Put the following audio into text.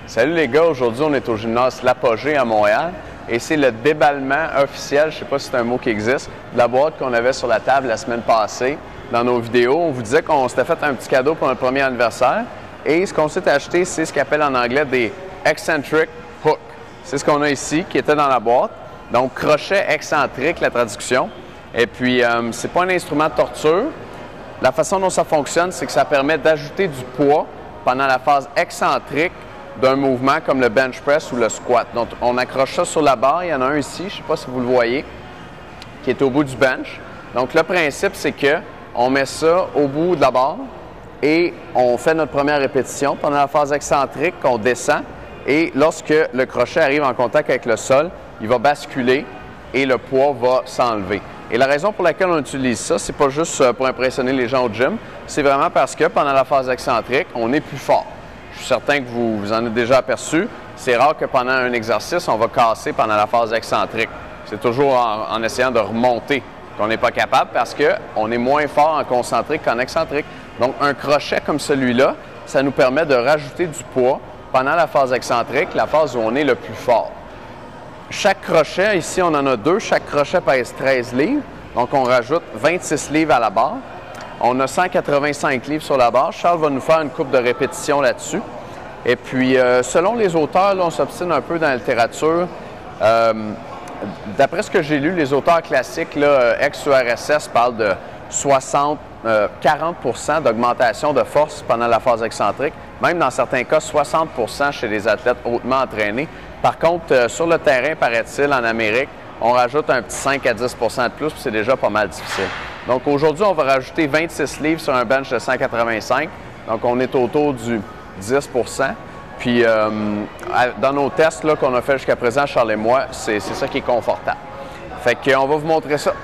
Salut les gars, aujourd'hui on est au gymnase L'Apogée à Montréal et c'est le déballement officiel, je ne sais pas si c'est un mot qui existe, de la boîte qu'on avait sur la table la semaine passée dans nos vidéos. On vous disait qu'on s'était fait un petit cadeau pour notre premier anniversaire et ce qu'on s'est acheté, c'est ce qu'on appelle en anglais des eccentric hooks. C'est ce qu'on a ici qui était dans la boîte. Donc crochet excentrique, la traduction. Et puis c'est pas un instrument de torture. La façon dont ça fonctionne, c'est que ça permet d'ajouter du poids pendant la phase excentrique d'un mouvement comme le bench press ou le squat. Donc, on accroche ça sur la barre. Il y en a un ici, je ne sais pas si vous le voyez, qui est au bout du bench. Donc, le principe, c'est qu'on met ça au bout de la barre et on fait notre première répétition. Pendant la phase excentrique, on descend et lorsque le crochet arrive en contact avec le sol, il va basculer et le poids va s'enlever. Et la raison pour laquelle on utilise ça, c'est pas juste pour impressionner les gens au gym, c'est vraiment parce que pendant la phase excentrique, on est plus fort. Je suis certain que vous en avez déjà aperçu. C'est rare que pendant un exercice, on va casser pendant la phase excentrique. C'est toujours en essayant de remonter qu'on n'est pas capable parce qu'on est moins fort en concentrique qu'en excentrique. Donc, un crochet comme celui-là, ça nous permet de rajouter du poids pendant la phase excentrique, la phase où on est le plus fort. Chaque crochet, ici, on en a deux. Chaque crochet pèse 13 livres. Donc, on rajoute 26 livres à la barre. On a 185 livres sur la barre. Charles va nous faire une couple de répétitions là-dessus. Et puis, selon les auteurs, là, on s'obstine un peu dans la littérature. D'après ce que j'ai lu, les auteurs classiques, ex-URSS, parlent de 40% d'augmentation de force pendant la phase excentrique. Même dans certains cas, 60% chez les athlètes hautement entraînés. Par contre, sur le terrain, paraît-il, en Amérique, on rajoute un petit 5 à 10% de plus, puis c'est déjà pas mal difficile. Donc aujourd'hui, on va rajouter 26 livres sur un bench de 185. Donc on est autour du 10%. Puis dans nos tests qu'on a fait jusqu'à présent, Charles et moi, c'est ça qui est confortable. Fait qu'on va vous montrer ça.